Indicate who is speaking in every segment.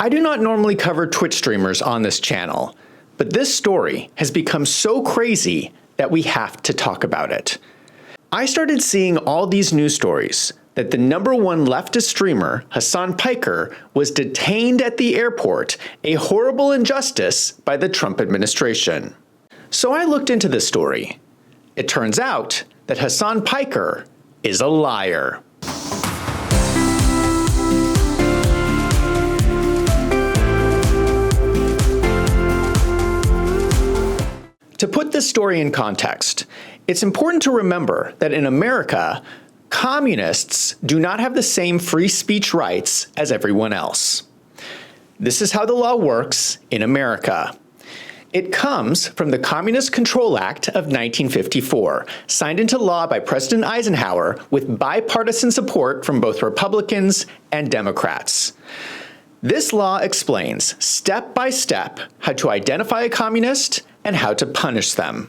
Speaker 1: I do not normally cover Twitch streamers on this channel, but this story has become so crazy that we have to talk about it. I started seeing all these news stories that the #1 leftist streamer, Hasan Piker, was detained at the airport, a horrible injustice by the Trump administration. So I looked into this story. It turns out that Hasan Piker is a liar. To put this story in context, it's important to remember that in America, communists do not have the same free speech rights as everyone else. This is how the law works in America. It comes from the Communist Control Act of 1954, signed into law by President Eisenhower with bipartisan support from both Republicans and Democrats. This law explains step by step how to identify a communist and how to punish them.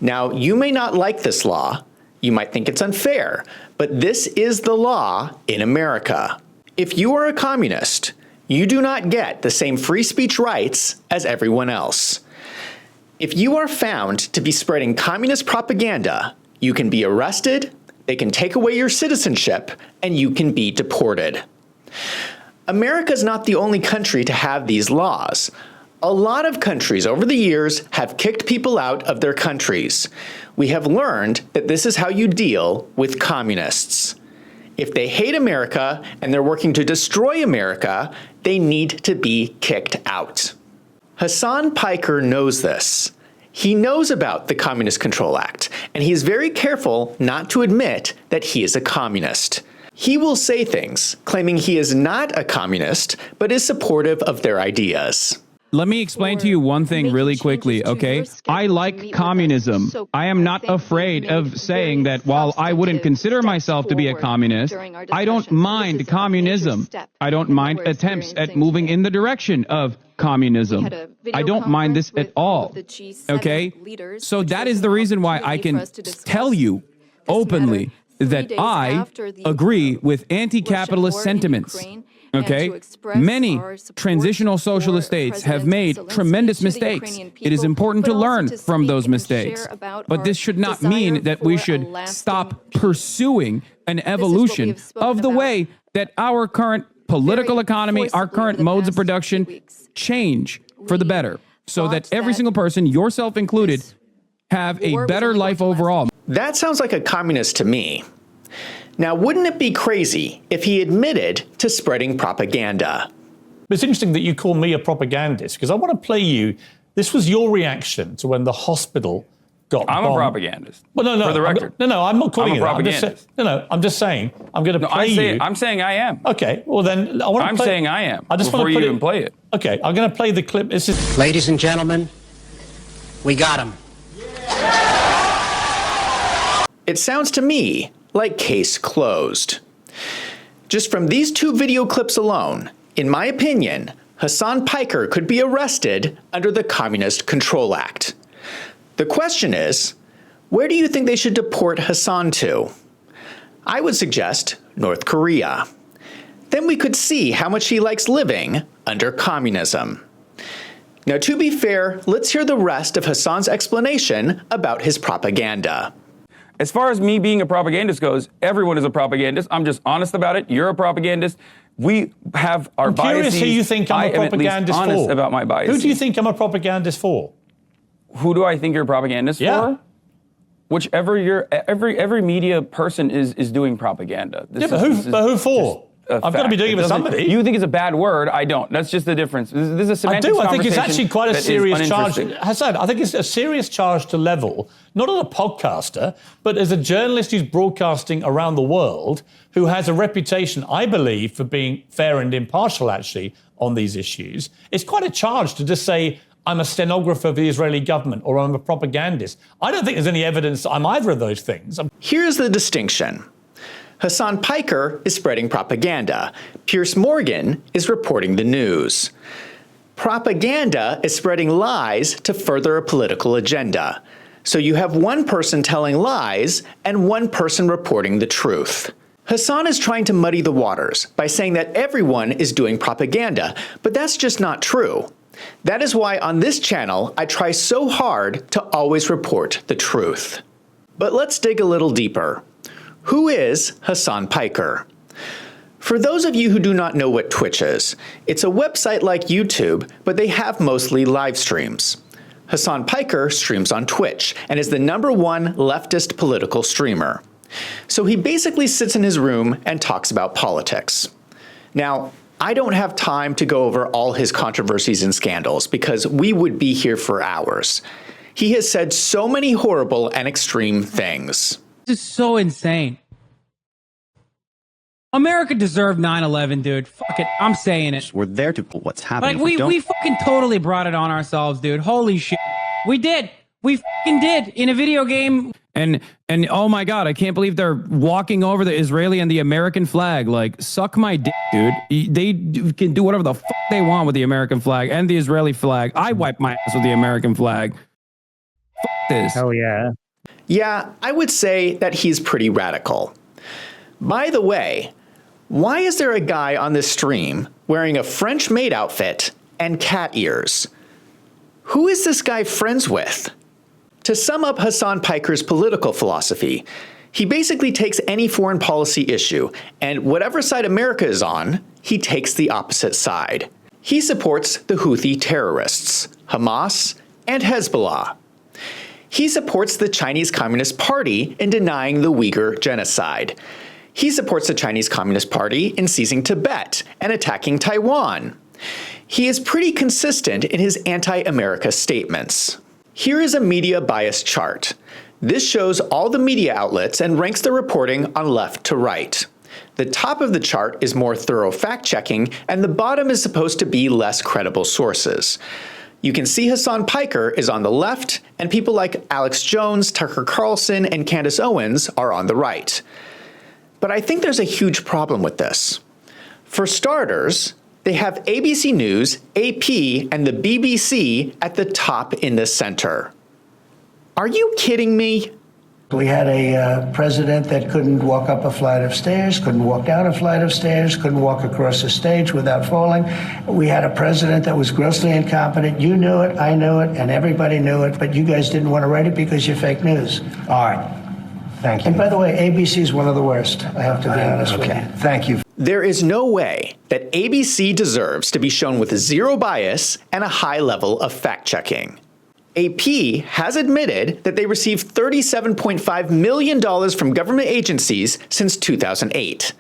Speaker 1: Now, you may not like this law. You might think it's unfair, but this is the law in America. If you are a communist, you do not get the same free speech rights as everyone else. If you are found to be spreading communist propaganda, you can be arrested, they can take away your citizenship, and you can be deported. America is not the only country to have these laws. A lot of countries over the years have kicked people out of their countries. We have learned that this is how you deal with communists. If they hate America and they're working to destroy America, they need to be kicked out. Hasan Piker knows this. He knows about the Communist Control Act, and he is very careful not to admit that he is a communist. He will say things claiming he is not a communist, but is supportive of their ideas.
Speaker 2: Let me explain to you one thing really quickly, okay? I like communism. I am not afraid of saying that while I wouldn't consider myself to be a communist, I don't mind communism. I don't mind attempts at moving in the direction of communism. I don't mind this at all, okay? So that is the reason why I can tell you openly that I agree with anti-capitalist sentiments. Okay, many transitional socialist states have made tremendous mistakes. It is important to learn from those mistakes. But this should not mean that we should stop pursuing an evolution of the way that our current political economy, our current modes of production change for the better, so that every single person, yourself included, have a better life overall.
Speaker 1: That sounds like a communist to me. Now, wouldn't it be crazy if he admitted to spreading propaganda?
Speaker 3: It's interesting that you call me a propagandist, because I want to play you. This was your reaction to when the hospital got bombed.
Speaker 4: I'm a propagandist.
Speaker 3: Well, no,
Speaker 4: for the record.
Speaker 3: I'm not calling you
Speaker 4: a propagandist.
Speaker 3: I'm just saying. I'm going to play you.
Speaker 4: I'm saying I am.
Speaker 3: Okay, well then I want to
Speaker 4: I'm saying I am.
Speaker 3: I just
Speaker 4: before
Speaker 3: want to
Speaker 4: you even play it.
Speaker 3: Okay, I'm going to play the clip. This is.
Speaker 5: Ladies and gentlemen, we got him.
Speaker 1: It sounds to me like case closed. Just from these two video clips alone, in my opinion, Hasan Piker could be arrested under the Communist Control Act. The question is, where do you think they should deport Hasan to? I would suggest North Korea. Then we could see how much he likes living under communism. Now, to be fair, let's hear the rest of Hasan's explanation about his propaganda.
Speaker 4: As far as me being a propagandist goes, everyone is a propagandist. I'm just honest about it. You're a propagandist. We have our biases.
Speaker 3: I'm curious who you think I'm a propagandist
Speaker 4: for. Honest
Speaker 3: for.
Speaker 4: about my biases.
Speaker 3: Who do you think I'm a propagandist for?
Speaker 4: Who do I think you're a propagandist for? Whichever every media person is doing propaganda.
Speaker 3: But who for? I've got to be doing it with somebody.
Speaker 4: You think it's a bad word. I don't. That's just the difference. This is a semantics conversation.
Speaker 3: I think it's actually quite a serious charge.
Speaker 4: Hasan,
Speaker 3: I think it's a serious charge to level, not as a podcaster, but as a journalist who's broadcasting around the world, who has a reputation, I believe, for being fair and impartial, actually, on these issues. It's quite a charge to just say, I'm a stenographer of the Israeli government, or I'm a propagandist. I don't think there's any evidence that I'm either of those things.
Speaker 1: Here's the distinction. Hasan Piker is spreading propaganda. Piers Morgan is reporting the news. Propaganda is spreading lies to further a political agenda. So you have one person telling lies and one person reporting the truth. Hasan is trying to muddy the waters by saying that everyone is doing propaganda, but that's just not true. That is why on this channel, I try so hard to always report the truth. But let's dig a little deeper. Who is Hasan Piker? For those of you who do not know what Twitch is, it's a website like YouTube, but they have mostly live streams. Hasan Piker streams on Twitch and is the #1 leftist political streamer. So he basically sits in his room and talks about politics. Now, I don't have time to go over all his controversies and scandals because we would be here for hours. He has said so many horrible and extreme things.
Speaker 6: This is so insane. America deserved 9/11, dude. Fuck it. I'm saying it.
Speaker 7: We're there to put what's happening.
Speaker 6: Like, we fucking totally brought it on ourselves, dude. Holy shit. We did. We fucking did in a video game.
Speaker 2: And oh my God, I can't believe they're walking over the Israeli and the American flag. Like, suck my dick, dude. They can do whatever the fuck they want with the American flag and the Israeli flag. I wipe my ass with the American flag. Fuck this.
Speaker 8: Hell yeah.
Speaker 1: Yeah, I would say that he's pretty radical. By the way, why is there a guy on this stream wearing a French maid outfit and cat ears? Who is this guy friends with? To sum up Hasan Piker's political philosophy, he basically takes any foreign policy issue, and whatever side America is on, he takes the opposite side. He supports the Houthi terrorists, Hamas, and Hezbollah. He supports the Chinese Communist Party in denying the Uyghur genocide. He supports the Chinese Communist Party in seizing Tibet and attacking Taiwan. He is pretty consistent in his anti-America statements. Here is a media bias chart. This shows all the media outlets and ranks the reporting on left to right. The top of the chart is more thorough fact-checking, and the bottom is supposed to be less credible sources. You can see Hasan Piker is on the left, and people like Alex Jones, Tucker Carlson, and Candace Owens are on the right. But I think there's a huge problem with this. For starters, they have ABC News, AP, and the BBC at the top in the center. Are you kidding me?
Speaker 9: We had a president that couldn't walk up a flight of stairs, couldn't walk down a flight of stairs, couldn't walk across a stage without falling. We had a president that was grossly incompetent. You knew it, I knew it, and everybody knew it, but you guys didn't want to write it because you're fake news.
Speaker 5: All right. Thank you.
Speaker 9: And by the way, ABC is one of the worst, I have to be honest with you.
Speaker 5: Thank you.
Speaker 1: There is no way that ABC deserves to be shown with zero bias and a high level of fact-checking. AP has admitted that they received $37.5 million from government agencies since 2008.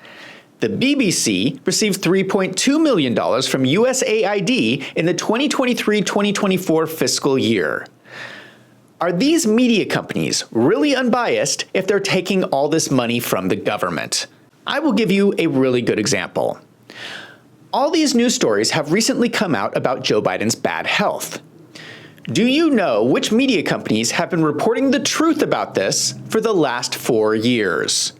Speaker 1: The BBC received $3.2 million from USAID in the 2023-2024 fiscal year. Are these media companies really unbiased if they're taking all this money from the government? I will give you a really good example. All these news stories have recently come out about Joe Biden's bad health. Do you know which media companies have been reporting the truth about this for the last 4 years?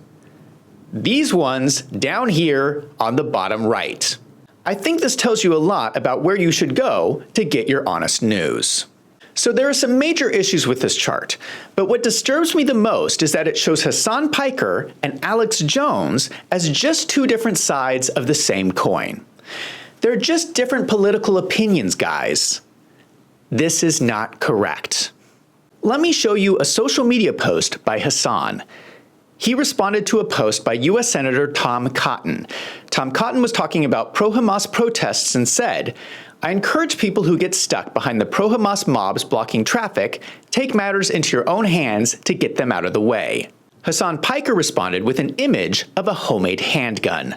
Speaker 1: These ones down here on the bottom right. I think this tells you a lot about where you should go to get your honest news. So there are some major issues with this chart, but what disturbs me the most is that it shows Hasan Piker and Alex Jones as just two different sides of the same coin. They're just different political opinions, guys. This is not correct. Let me show you a social media post by Hasan. He responded to a post by U.S. Senator Tom Cotton. Tom Cotton was talking about pro-Hamas protests and said, "I encourage people who get stuck behind the pro-Hamas mobs blocking traffic, take matters into your own hands to get them out of the way." Hasan Piker responded with an image of a homemade handgun.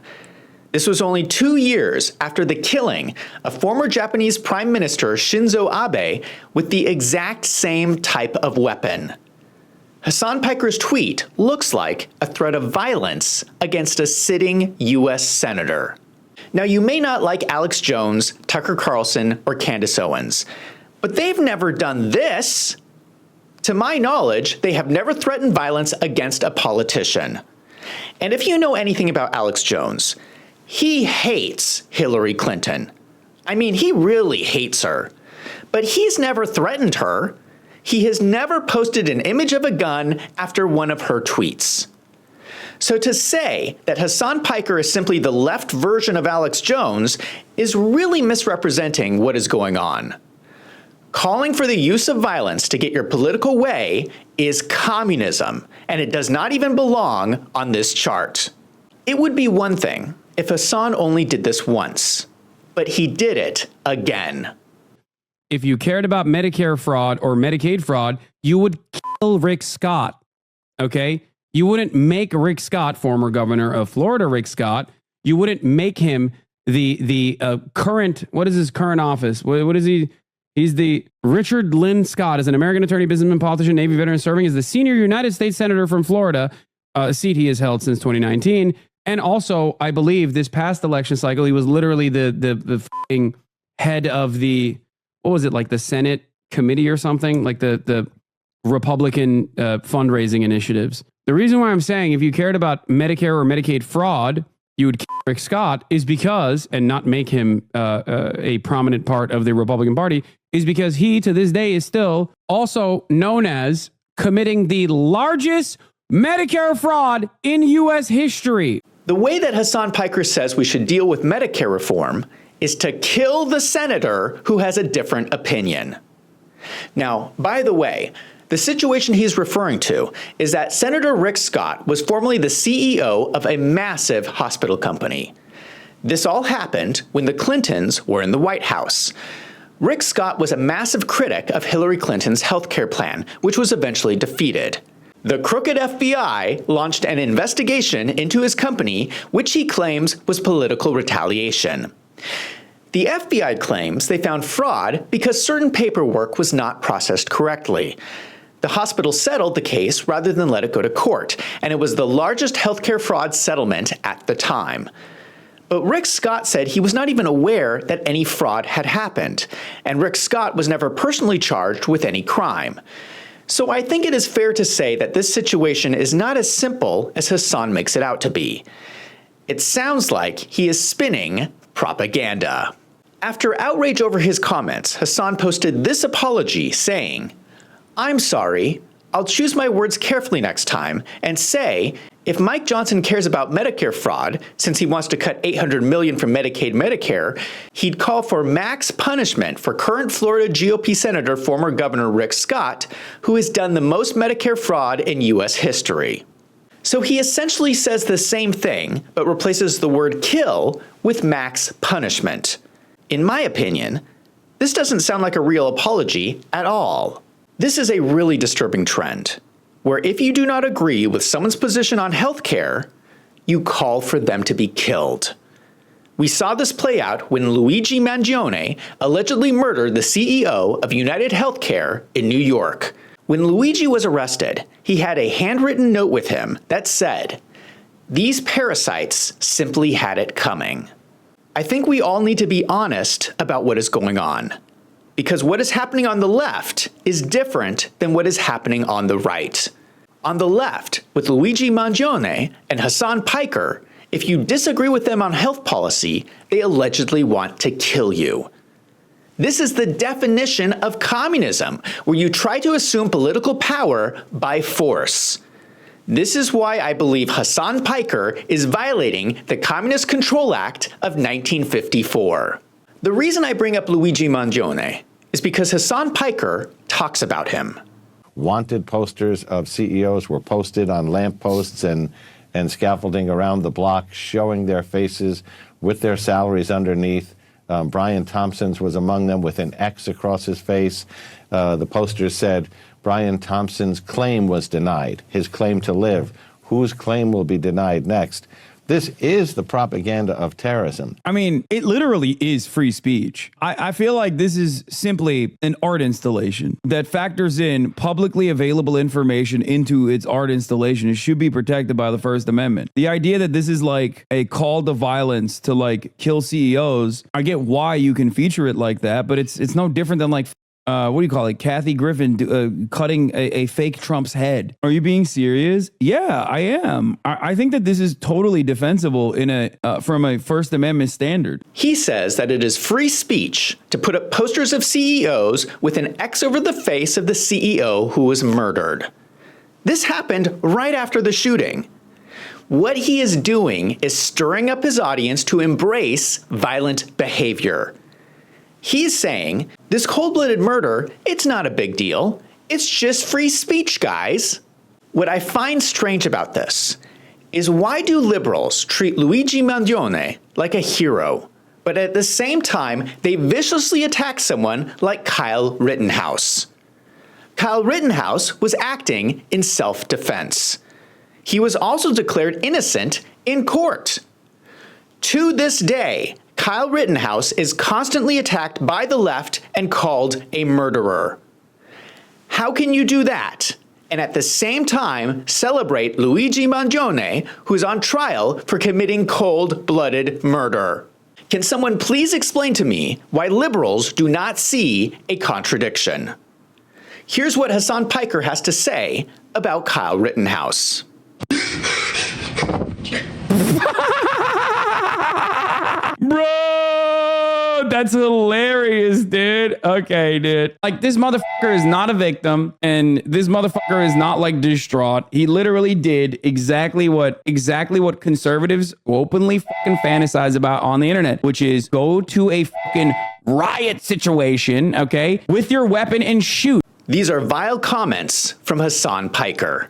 Speaker 1: This was only 2 years after the killing of former Japanese Prime Minister Shinzo Abe with the exact same type of weapon. Hasan Piker's tweet looks like a threat of violence against a sitting U.S. senator. Now, you may not like Alex Jones, Tucker Carlson, or Candace Owens, but they've never done this. To my knowledge, they have never threatened violence against a politician. And if you know anything about Alex Jones, he hates Hillary Clinton. I mean, he really hates her. But he's never threatened her. He has never posted an image of a gun after one of her tweets. So to say that Hasan Piker is simply the left version of Alex Jones is really misrepresenting what is going on. Calling for the use of violence to get your political way is communism, and it does not even belong on this chart. It would be one thing if Hasan only did this once, but he did it again.
Speaker 2: If you cared about Medicare fraud or Medicaid fraud, you would kill Rick Scott, okay? You wouldn't make Rick Scott, former governor of Florida, Rick Scott, you wouldn't make him the current, what is his current office? What is he? He's the Richard Lynn Scott, is an American attorney, businessman, politician, Navy veteran, serving as the senior United States Senator from Florida, a seat he has held since 2019. And also, I believe this past election cycle, he was literally the f***ing head of the, what was it, like the Senate committee or something, like the Republican fundraising initiatives. The reason why I'm saying if you cared about Medicare or Medicaid fraud, you would kill Rick Scott is because, and not make him a prominent part of the Republican Party, is because he, to this day, is still also known as committing the largest Medicare fraud in U.S. history.
Speaker 1: The way that Hasan Piker says we should deal with Medicare reform is to kill the senator who has a different opinion. Now, by the way, the situation he's referring to is that Senator Rick Scott was formerly the CEO of a massive hospital company. This all happened when the Clintons were in the White House. Rick Scott was a massive critic of Hillary Clinton's healthcare plan, which was eventually defeated. The crooked FBI launched an investigation into his company, which he claims was political retaliation. The FBI claims they found fraud because certain paperwork was not processed correctly. The hospital settled the case rather than let it go to court, and it was the largest healthcare fraud settlement at the time. But Rick Scott said he was not even aware that any fraud had happened, and Rick Scott was never personally charged with any crime. So I think it is fair to say that this situation is not as simple as Hasan makes it out to be. It sounds like he is spinning propaganda. After outrage over his comments, Hasan posted this apology saying, "I'm sorry. I'll choose my words carefully next time and say, if Mike Johnson cares about Medicare fraud, since he wants to cut $800 million from Medicaid Medicare, he'd call for max punishment for current Florida GOP Senator, former Governor Rick Scott, who has done the most Medicare fraud in U.S. history." So he essentially says the same thing, but replaces the word kill with max punishment. In my opinion, this doesn't sound like a real apology at all. This is a really disturbing trend, where if you do not agree with someone's position on healthcare, you call for them to be killed. We saw this play out when Luigi Mangione allegedly murdered the CEO of United Healthcare in New York. When Luigi was arrested, he had a handwritten note with him that said, "These parasites simply had it coming." I think we all need to be honest about what is going on, because what is happening on the left is different than what is happening on the right. On the left, with Luigi Mangione and Hasan Piker, if you disagree with them on health policy, they allegedly want to kill you. This is the definition of communism, where you try to assume political power by force. This is why I believe Hasan Piker is violating the Communist Control Act of 1954. The reason I bring up Luigi Mangione is because Hasan Piker talks about him.
Speaker 7: Wanted posters of CEOs were posted on lampposts and scaffolding around the block, showing their faces with their salaries underneath. Brian Thompson's was among them with an X across his face. The posters said, Brian Thompson's claim was denied, his claim to live. Whose claim will be denied next? This is the propaganda of terrorism.
Speaker 2: I mean, it literally is free speech. I feel like this is simply an art installation that factors in publicly available information into its art installation. It should be protected by the First Amendment. The idea that this is like a call to violence to like kill CEOs, I get why you can feature it like that, but it's no different than like what do you call it? Kathy Griffin cutting a fake Trump's head. Are you being serious? Yeah, I am. I think that this is totally defensible in from a First Amendment standard.
Speaker 1: He says that it is free speech to put up posters of CEOs with an X over the face of the CEO who was murdered. This happened right after the shooting. what he is doing is stirring up his audience to embrace violent behavior. He's saying, this cold-blooded murder, it's not a big deal. It's just free speech, guys. What I find strange about this is, why do liberals treat Luigi Mangione like a hero, but at the same time, they viciously attack someone like Kyle Rittenhouse? Kyle Rittenhouse was acting in self-defense. He was also declared innocent in court. To this day, Kyle Rittenhouse is constantly attacked by the left and called a murderer. How can you do that and at the same time celebrate Luigi Mangione, who's on trial for committing cold-blooded murder? Can someone please explain to me why liberals do not see a contradiction? Here's what Hasan Piker has to say about Kyle Rittenhouse.
Speaker 2: Bro, that's hilarious, dude. Okay, dude. Like, this motherfucker is not a victim, and this motherfucker is not like distraught. He literally did exactly what conservatives openly fucking fantasize about on the internet, which is go to a fucking riot situation, okay, with your weapon and shoot.
Speaker 1: These are vile comments from Hasan Piker.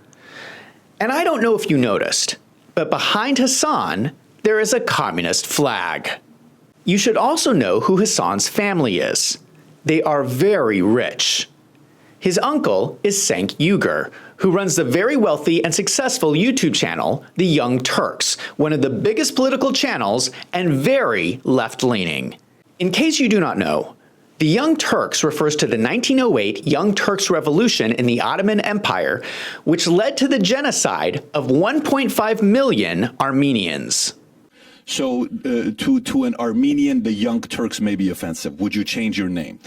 Speaker 1: And I don't know if you noticed, but behind Hasan, there is a communist flag. You should also know who Hasan's family is. They are very rich. His uncle is Cenk Uygur, who runs the very wealthy and successful YouTube channel, The Young Turks, one of the biggest political channels and very left-leaning. In case you do not know, The Young Turks refers to the 1908 Young Turks Revolution in the Ottoman Empire, which led to the genocide of 1.5 million Armenians.
Speaker 8: So to an Armenian, the Young Turks may be offensive. Would you change your name?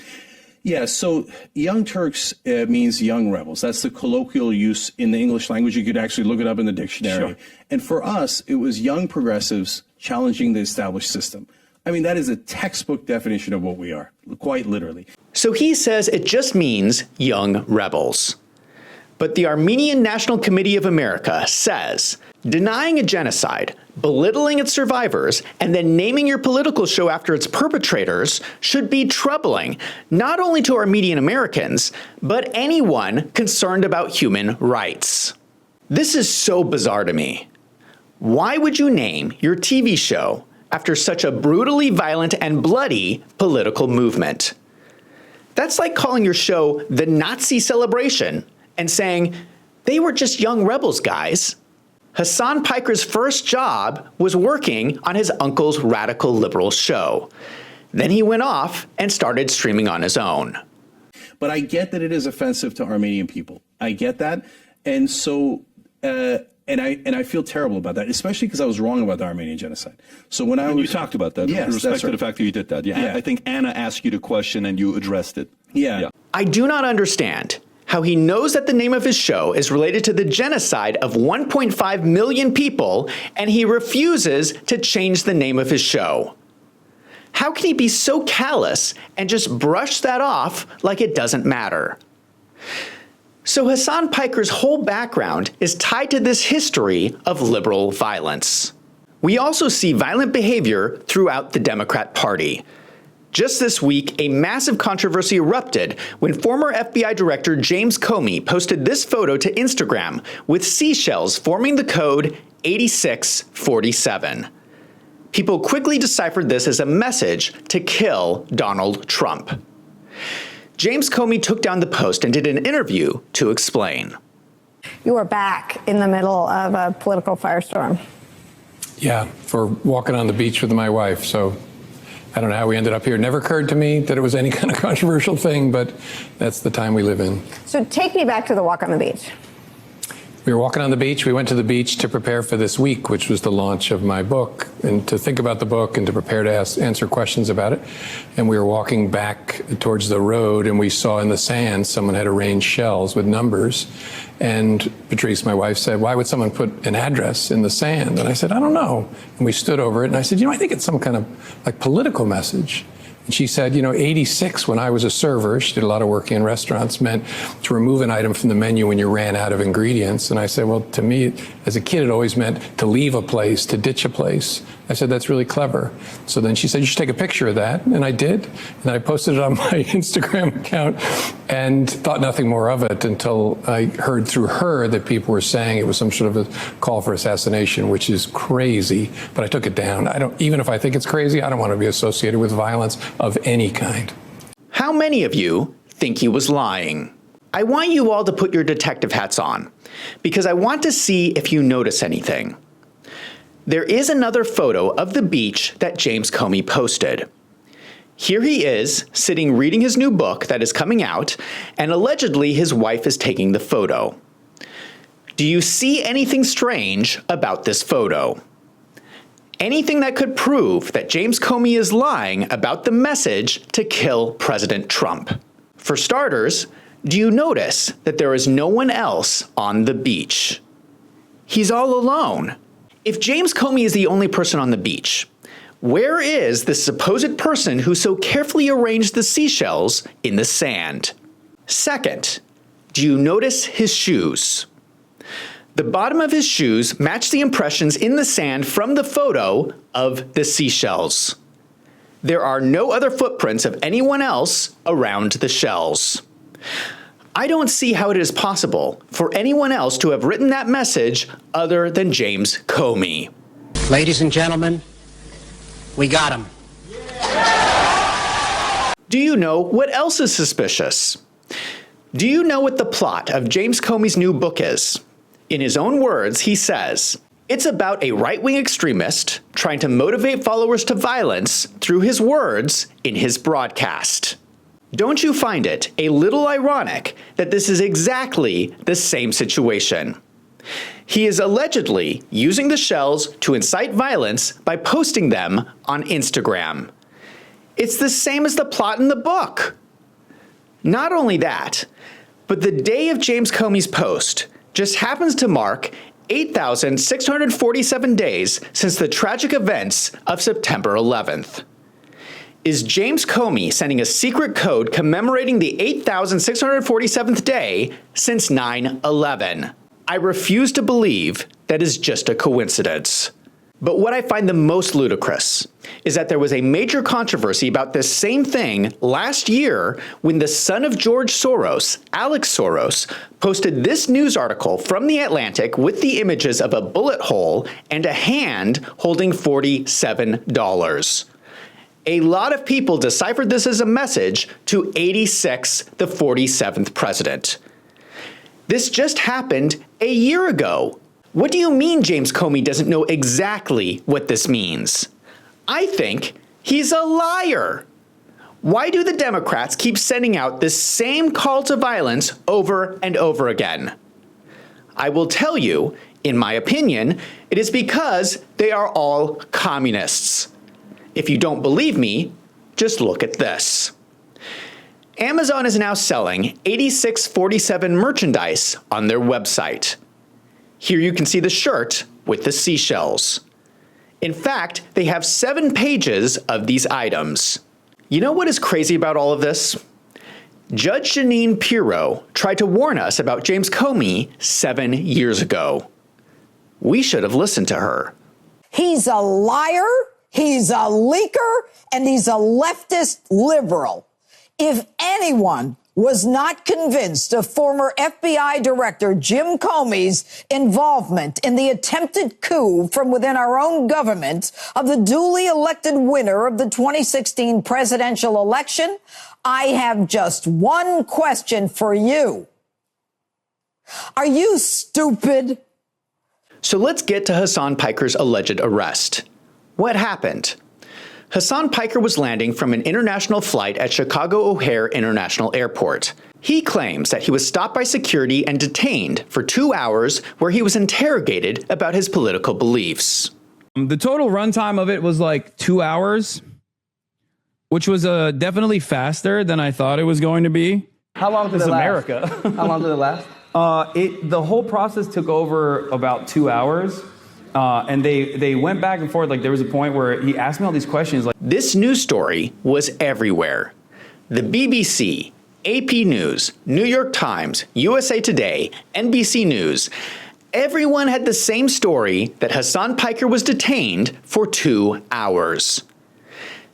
Speaker 8: Yeah, so Young Turks means young rebels. That's the colloquial use in the English language. You could actually look it up in the dictionary. Sure. And for us, it was young progressives challenging the established system. I mean, that is a textbook definition of what we are, quite literally.
Speaker 1: So he says it just means young rebels. But the Armenian National Committee of America says denying a genocide, belittling its survivors, and then naming your political show after its perpetrators should be troubling, not only to Armenian Americans, but anyone concerned about human rights. This is so bizarre to me. Why would you name your TV show after such a brutally violent and bloody political movement? That's like calling your show The Nazi Celebration and saying, they were just young rebels, guys. Hasan Piker's first job was working on his uncle's radical liberal show. Then he went off and started streaming on his own.
Speaker 8: But I get that it is offensive to Armenian people. I get that. And so, and I feel terrible about that, especially because I was wrong about the Armenian genocide. So when you talked about that,
Speaker 10: yes, with respect to the fact that you did that. Yeah. I think Anna asked you the question and you addressed it.
Speaker 8: Yeah.
Speaker 1: I do not understand how he knows that the name of his show is related to the genocide of 1.5 million people, and he refuses to change the name of his show. How can he be so callous and just brush that off like it doesn't matter? So Hasan Piker's whole background is tied to this history of liberal violence. We also see violent behavior throughout the Democrat Party. Just this week, a massive controversy erupted when former FBI Director James Comey posted this photo to Instagram with seashells forming the code 8647. People quickly deciphered this as a message to kill Donald Trump. James Comey took down the post and did an interview to explain.
Speaker 11: You are back in the middle of a political firestorm.
Speaker 12: Yeah, for walking on the beach with my wife, so I don't know how we ended up here. It never occurred to me that it was any kind of controversial thing, but that's the time we live in.
Speaker 11: So take me back to the walk on the beach.
Speaker 12: We were walking on the beach. We went to the beach to prepare for this week, which was the launch of my book, and to think about the book and to prepare to answer questions about it. And we were walking back towards the road, and we saw in the sand someone had arranged shells with numbers. And Patrice, my wife, said, why would someone put an address in the sand? And I said, I don't know. And we stood over it, and I said, I think it's some kind of like political message. And she said, 86, when I was a server, she did a lot of work in restaurants, meant to remove an item from the menu when you ran out of ingredients. And I said, well, to me, as a kid, it always meant to leave a place, to ditch a place. I said, that's really clever. So then she said, you should take a picture of that. And I did. And I posted it on my Instagram account and thought nothing more of it until I heard through her that people were saying it was some sort of a call for assassination, which is crazy. But I took it down. Even if I think it's crazy, I don't want to be associated with violence of any kind.
Speaker 1: How many of you think he was lying? I want you all to put your detective hats on, because I want to see if you notice anything. There is another photo of the beach that James Comey posted. Here he is, sitting reading his new book that is coming out, and allegedly his wife is taking the photo. Do you see anything strange about this photo? Anything that could prove that James Comey is lying about the message to kill President Trump? For starters, do you notice that there is no one else on the beach? He's all alone. If James Comey is the only person on the beach, where is the supposed person who so carefully arranged the seashells in the sand? Second, do you notice his shoes? The bottom of his shoes match the impressions in the sand from the photo of the seashells. There are no other footprints of anyone else around the shells. I don't see how it is possible for anyone else to have written that message other than James Comey.
Speaker 13: Ladies and gentlemen, we got him.
Speaker 1: Do you know what else is suspicious? Do you know what the plot of James Comey's new book is? In his own words, he says, it's about a right-wing extremist trying to motivate followers to violence through his words in his broadcast. Don't you find it a little ironic that this is exactly the same situation? He is allegedly using the shells to incite violence by posting them on Instagram. It's the same as the plot in the book. Not only that, but the day of James Comey's post just happens to mark 8,647 days since the tragic events of September 11th. Is James Comey sending a secret code commemorating the 8,647th day since 9/11? I refuse to believe that is just a coincidence. But what I find the most ludicrous is that there was a major controversy about this same thing last year when the son of George Soros, Alex Soros, posted this news article from The Atlantic with the images of a bullet hole and a hand holding $47. A lot of people deciphered this as a message to 86, the 47th president. This just happened a year ago. What do you mean James Comey doesn't know exactly what this means? I think he's a liar. Why do the Democrats keep sending out this same call to violence over and over again? I will tell you, in my opinion, it is because they are all communists. If you don't believe me, just look at this. Amazon is now selling 8647 merchandise on their website. Here you can see the shirt with the seashells. In fact, they have 7 pages of these items. You know what is crazy about all of this? Judge Jeanine Pirro tried to warn us about James Comey 7 years ago. We should have listened to her.
Speaker 14: He's a liar, he's a leaker, and he's a leftist liberal. If anyone was not convinced of former FBI Director Jim Comey's involvement in the attempted coup from within our own government of the duly elected winner of the 2016 presidential election, I have just one question for you. Are you stupid?
Speaker 1: So let's get to Hasan Piker's alleged arrest. What happened? Hasan Piker was landing from an international flight at Chicago O'Hare International Airport. He claims that he was stopped by security and detained for 2 hours where he was interrogated about his political beliefs.
Speaker 2: The total runtime of it was like 2 hours, which was definitely faster than I thought it was going to be.
Speaker 4: How long did it last?
Speaker 15: America.
Speaker 4: How long did it last?
Speaker 15: The whole process took over about 2 hours.
Speaker 4: and they went back and forth. Like, there was a point where he asked me all these questions. Like,
Speaker 1: this news story was everywhere. The BBC, AP News, New York Times, USA Today, NBC News. Everyone had the same story that Hasan Piker was detained for 2 hours.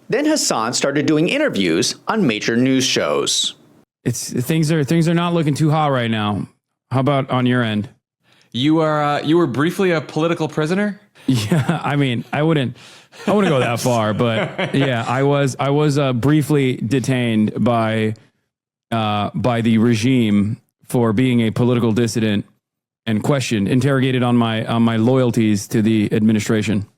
Speaker 1: Then Hasan started doing interviews on major news shows.
Speaker 2: Things are not looking too hot right now. How about on your end?
Speaker 15: You were briefly a political prisoner?
Speaker 2: Yeah, I mean, I wouldn't go that far, but yeah, I was briefly detained by the regime for being a political dissident and interrogated on my loyalties to the administration.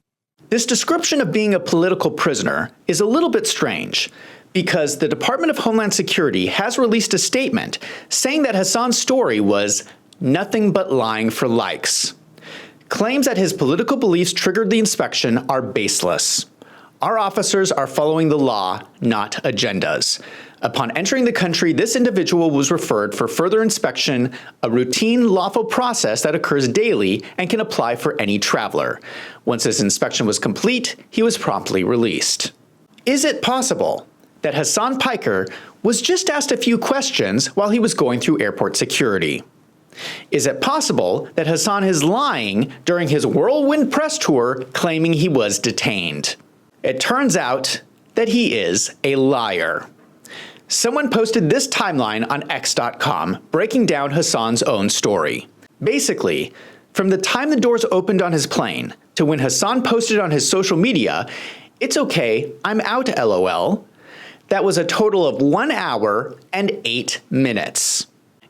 Speaker 1: This description of being a political prisoner is a little bit strange because the Department of Homeland Security has released a statement saying that Hasan's story was nothing but lying for likes. Claims that his political beliefs triggered the inspection are baseless. Our officers are following the law, not agendas. Upon entering the country, this individual was referred for further inspection, a routine lawful process that occurs daily and can apply for any traveler. Once his inspection was complete, he was promptly released. Is it possible that Hasan Piker was just asked a few questions while he was going through airport security? Is it possible that Hasan is lying during his whirlwind press tour claiming he was detained? It turns out that he is a liar. Someone posted this timeline on X.com, breaking down Hasan's own story. Basically, from the time the doors opened on his plane to when Hasan posted on his social media, "It's okay, I'm out, LOL," that was a total of 1 hour and 8 minutes.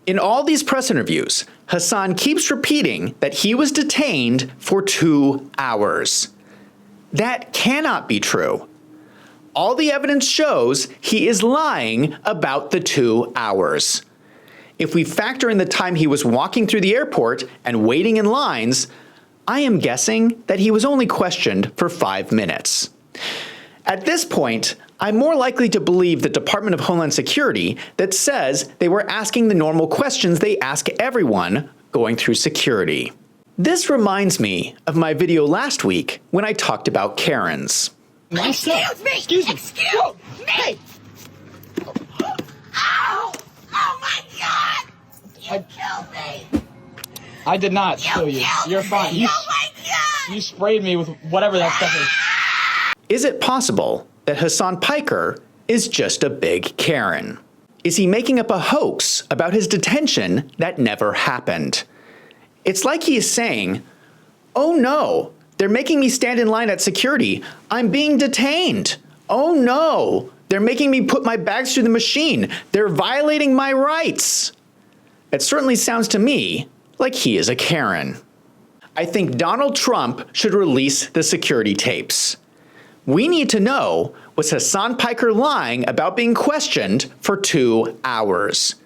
Speaker 1: In all these press interviews, Hasan keeps repeating that he was detained for 2 hours. That cannot be true. All the evidence shows he is lying about the 2 hours. If we factor in the time he was walking through the airport and waiting in lines, I am guessing that he was only questioned for 5 minutes. At this point, I'm more likely to believe the Department of Homeland Security that says they were asking the normal questions they ask everyone going through security. This reminds me of my video last week when I talked about Karens.
Speaker 16: Excuse me! Excuse me! Ow! Oh my God! You killed me!
Speaker 17: I did not kill you. You're fine.
Speaker 16: Oh my God!
Speaker 17: You sprayed me with whatever that stuff is.
Speaker 1: Is it possible that Hasan Piker is just a big Karen? Is he making up a hoax about his detention that never happened? It's like he is saying, "Oh no, they're making me stand in line at security. I'm being detained. Oh no, they're making me put my bags through the machine. They're violating my rights." It certainly sounds to me like he is a Karen. I think Donald Trump should release the security tapes. We need to know, was Hasan Piker lying about being questioned for 2 hours?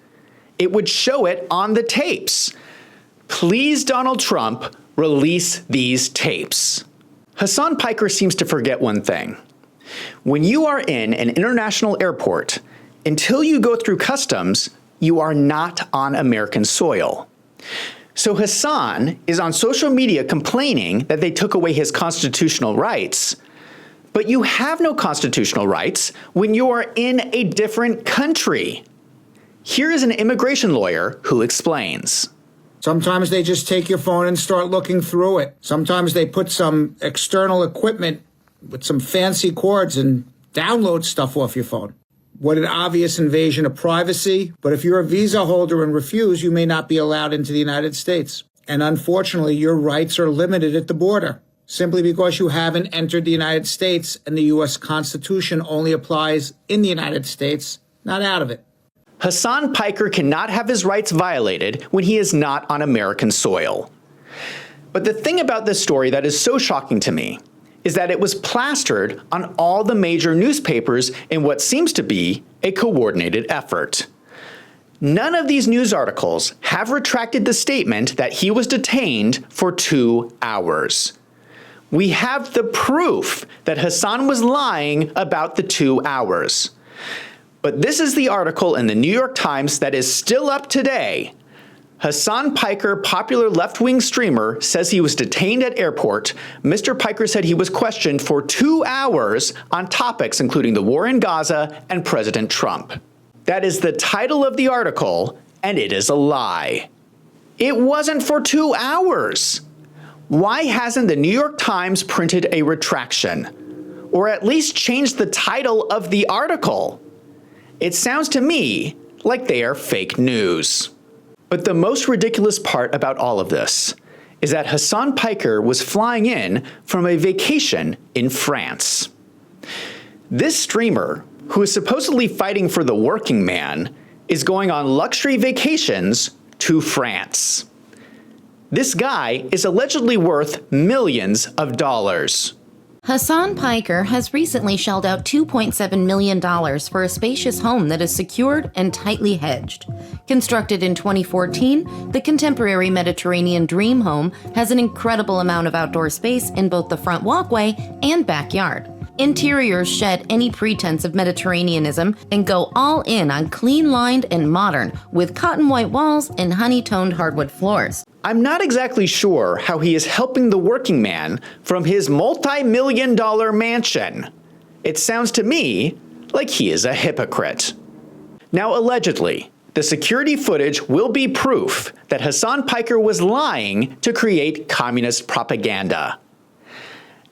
Speaker 1: It would show it on the tapes. Please, Donald Trump, release these tapes. Hasan Piker seems to forget one thing. When you are in an international airport, until you go through customs, you are not on American soil. So Hasan is on social media complaining that they took away his constitutional rights, but you have no constitutional rights when you are in a different country. Here is an immigration lawyer who explains.
Speaker 18: Sometimes they just take your phone and start looking through it. Sometimes they put some external equipment with some fancy cords and download stuff off your phone. What an obvious invasion of privacy. But if you're a visa holder and refuse, you may not be allowed into the United States. And unfortunately, your rights are limited at the border simply because you haven't entered the United States and the U.S. Constitution only applies in the United States, not out of it.
Speaker 1: Hasan Piker cannot have his rights violated when he is not on American soil. But the thing about this story that is so shocking to me is that it was plastered on all the major newspapers in what seems to be a coordinated effort. None of these news articles have retracted the statement that he was detained for 2 hours. We have the proof that Hasan was lying about the 2 hours. But this is the article in the New York Times that is still up today. Hasan Piker, popular left-wing streamer, says he was detained at airport. Mr. Piker said he was questioned for 2 hours on topics including the war in Gaza and President Trump. That is the title of the article, and it is a lie. It wasn't for 2 hours. Why hasn't the New York Times printed a retraction? Or at least changed the title of the article? It sounds to me like they are fake news. But the most ridiculous part about all of this is that Hasan Piker was flying in from a vacation in France. This streamer, who is supposedly fighting for the working man, is going on luxury vacations to France. This guy is allegedly worth millions of dollars.
Speaker 19: Hasan Piker has recently shelled out $2.7 million for a spacious home that is secured and tightly hedged. Constructed in 2014, the contemporary Mediterranean dream home has an incredible amount of outdoor space in both the front walkway and backyard. Interiors shed any pretense of Mediterraneanism and go all in on clean-lined and modern, with cotton white walls and honey-toned hardwood floors.
Speaker 1: I'm not exactly sure how he is helping the working man from his multi-million-dollar mansion. It sounds to me like he is a hypocrite. Now, allegedly, the security footage will be proof that Hasan Piker was lying to create communist propaganda.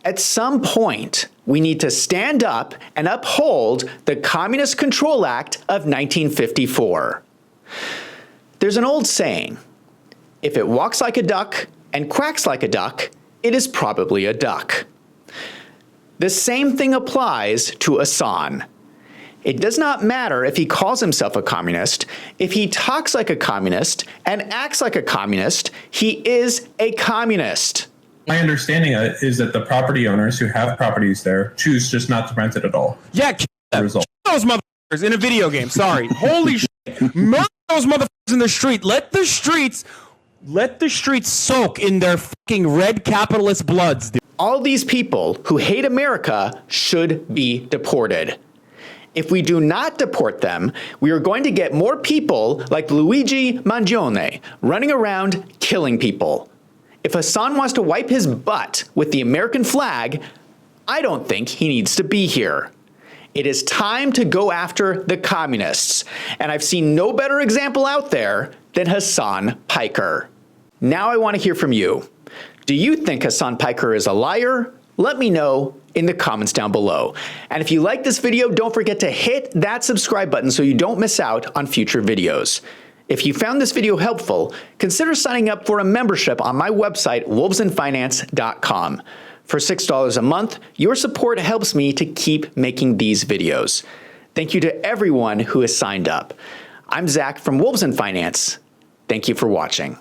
Speaker 1: At some point, we need to stand up and uphold the Communist Control Act of 1954. There's an old saying, if it walks like a duck and quacks like a duck, it is probably a duck. The same thing applies to Hasan. It does not matter if he calls himself a communist. If he talks like a communist and acts like a communist, he is a communist.
Speaker 20: My understanding is that the property owners who have properties there choose just not to rent it at all.
Speaker 21: Yeah, kill those motherfuckers in a video game. Sorry. Holy shit. Murder those motherfuckers in the street. Let the streets soak in their fucking red capitalist bloods, dude.
Speaker 1: All these people who hate America should be deported. If we do not deport them, we are going to get more people like Luigi Mangione running around killing people. If Hasan wants to wipe his butt with the American flag, I don't think he needs to be here. It is time to go after the communists, and I've seen no better example out there than Hasan Piker. Now I want to hear from you. Do you think Hasan Piker is a liar? Let me know in the comments down below. And if you like this video, don't forget to hit that subscribe button so you don't miss out on future videos. If you found this video helpful, consider signing up for a membership on my website, wolvesandfinance.com. For $6 a month, your support helps me to keep making these videos. Thank you to everyone who has signed up. I'm Zach from Wolves and Finance. Thank you for watching.